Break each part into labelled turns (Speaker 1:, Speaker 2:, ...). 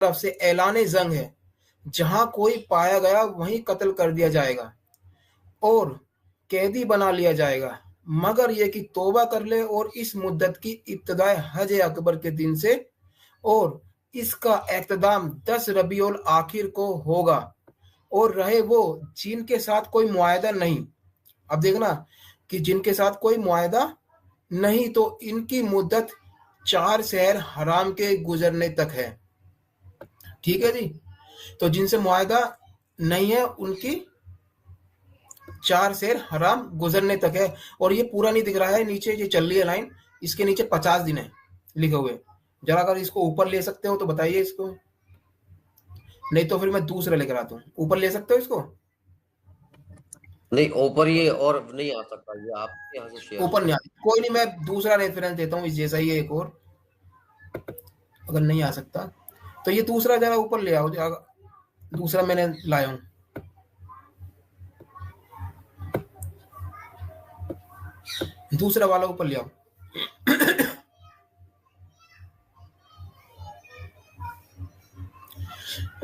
Speaker 1: तरफ से ऐलान जंग है, जहां कोई पाया गया वहीं कत्ल कर दिया जाएगा और कैदी बना लिया जाएगा, मगर ये कि तौबा कर ले और इस मुद्दत की इब्तिदाए हज अकबर के दिन से, और इसका एख्तदाम 10 रबीउल आखिर को होगा, और रहे वो जिनके साथ कोई मुआहदा नहीं। अब देखना कि जिनके साथ कोई मुआहदा नहीं, तो इनकी मुद्दत 4 शहर हराम के गुजरने तक है। ठीक है जी। तो जिनसे मुआहदा नहीं है उनकी 4 शहर हराम गुजरने तक है। और ये पूरा नहीं दिख रहा है, नीचे ये चल रही है लाइन, इसके नीचे 50 दिन है लिखे हुए। जरा अगर इसको ऊपर ले सकते हो तो बताइए इसको, नहीं तो फिर मैं दूसरा लेकर आता हूँ। ऊपर ले सकते हो इसको?
Speaker 2: नहीं, ऊपर ये और नहीं आ सकता, ये आप यहाँ से शेयर
Speaker 1: ऊपर नहीं आ, कोई नहीं, मैं दूसरा रेफरेंस देता हूँ इस जैसा ही है एक और, अगर नहीं आ सकता तो ये दूसरा जरा ऊपर ले आओ। दूसरा मैंने लाया हूँ, दूसरा वाला ऊपर ले आओ।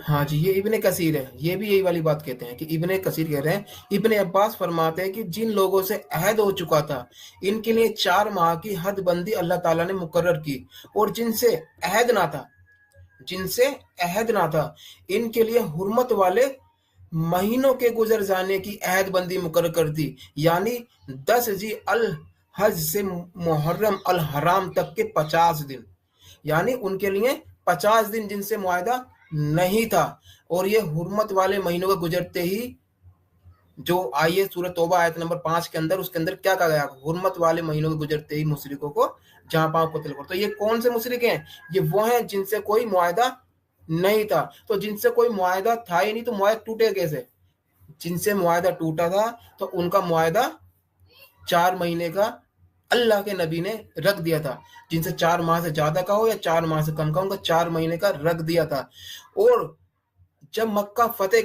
Speaker 1: हाँ जी, ये इब्ने कसीर है, ये भी यही वाली बात कहते हैं कि इब्ने कसीर कह रहे हैं, इब्ने अब्बास फरमाते हैं कि जिन लोगों से अहद हो चुका था इनके लिए 4 माह की हदबंदी अल्लाह ताला ने मुकर्रर की, और जिनसे अहद ना था इनके लिए हुर्मत वाले महीनों के गुजर जाने की अहदबंदी मुकर्रर कर दी, यानी 10 जी अल हज से मुहर्रम अल हराम तक के 50 दिन, यानी उनके लिए 50 दिन जिनसे मुआहदा नहीं था। और ये हुर्मत वाले महीनों के गुजरते ही, जो आइए सूरत तौबा आयत नंबर 5 के अंदर, उसके अंदर क्या कहा गया, हुर्मत वाले महीनों के गुजरते ही मुशरिकों को जहां पांव कत्ल करो। तो ये कौन से मुशरिक हैं? ये वो हैं जिनसे कोई मुआहदा नहीं था। तो जिनसे कोई मुआहदा था ही नहीं तो मुआहदा टूटे कैसे? जिनसे मुआहदा टूटा था तो उनका मुआहदा 4 महीने का अल्लाह के नबी ने रख दिया था। जिनसे 4 माह से ज्यादा का हो या 4 माह से कम का, उनका 4 महीने का रख दिया था। और जब मक्का फतेह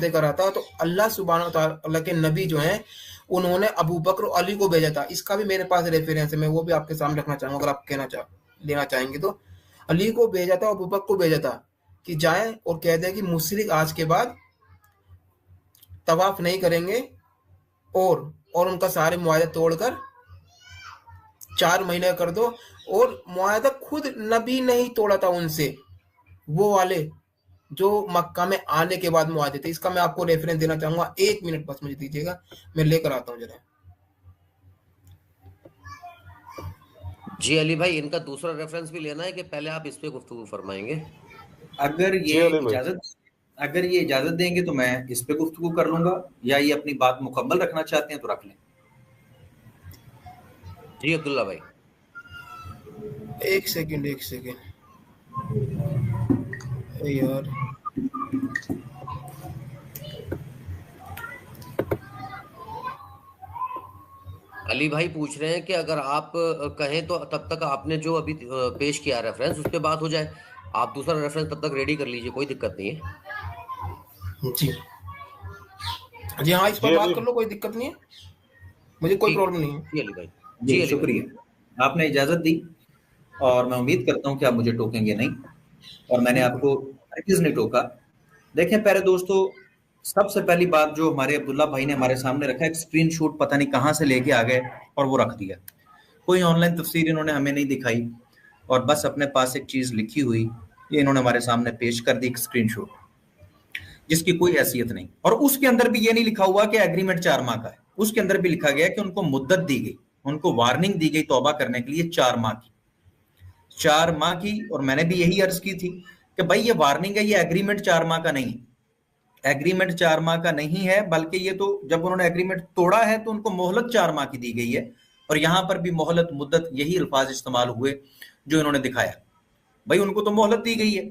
Speaker 1: करा था तो अल्लाह सुब्हानहू व तआला के नबी जो हैं उन्होंने अबू बकर और अली को भेजा था। इसका भी मेरे पास रेफरेंस है, मैं वो भी आपके सामने रखना चाहूंगा अगर आप लेना चाहेंगे तो। अली को भेजा था, अबू बकर को भेजा था कि जाएं और कह दें कि मुशरिक आज के बाद तवाफ नहीं करेंगे, और उनका सारे मुआहदे तोड़कर 4 महीने कर दो। और मुआहदा खुद नबी ने ही तोड़ा था उनसे, वो वाले जो मक्का में आने के बाद मुआहदे थे। इसका मैं आपको रेफरेंस देना चाहूंगा, 1 मिनट बस मुझे दीजिएगा, मैं लेकर आता हूँ जरा।
Speaker 2: जी अली भाई, इनका दूसरा रेफरेंस भी लेना है कि पहले आप इस पे गुफ्तगू फरमाएंगे?
Speaker 3: अगर ये इजाजत देंगे तो मैं इस पे गुफ्तगू कर लूंगा, या ये अपनी बात मुकम्मल रखना चाहते हैं तो रख लें।
Speaker 2: जी अब्दुल्ला भाई,
Speaker 1: एक सेकंड यार,
Speaker 2: अली भाई पूछ रहे हैं कि अगर आप कहें तो तब तक आपने जो अभी पेश किया रेफरेंस उस पर बात हो जाए। आप दूसरा रेफरेंस तब तक रेडी कर लीजिए, कोई दिक्कत नहीं है।
Speaker 1: जी हाँ, इस पर बात कर लो, कोई दिक्कत नहीं है, मुझे कोई प्रॉब्लम नहीं है।
Speaker 2: जी अली भाई,
Speaker 3: जी शुक्रिया, आपने इजाजत दी और मैं उम्मीद करता हूं कि आप मुझे टोकेंगे नहीं, और मैंने आपको हरगिज़ नहीं टोका। देखें प्यारे दोस्तों, सबसे पहली बात जो हमारे अब्दुल्ला भाई ने हमारे सामने रखा, एक स्क्रीनशॉट पता नहीं कहां से लेके आ गए और वो रख दिया। कोई ऑनलाइन तफसीर इन्होंने हमें नहीं दिखाई और बस अपने पास एक चीज लिखी हुई ये इन्होंने हमारे सामने पेश कर दी, एक स्क्रीनशॉट जिसकी कोई हैसियत नहीं। और उसके अंदर भी ये नहीं लिखा हुआ कि एग्रीमेंट 4 माह का है, उसके अंदर भी लिखा गया कि उनको मुद्दत दी गई, उनको वार्निंग दी गई तौबा करने के लिए 4 माह की। और मैंने भी यही अर्ज की थी कि भाई ये वार्निंग है, ये एग्रीमेंट 4 माह का नहीं है। एग्रीमेंट 4 माह का नहीं है, बल्कि ये तो जब उन्होंने एग्रीमेंट तोड़ा है तो उनको मोहलत 4 माह की दी गई है। और यहां पर भी मोहलत, मुद्दत, यही अल्फाज इस्तेमाल हुए जो इन्होंने दिखाया। भाई उनको तो मोहलत दी गई है,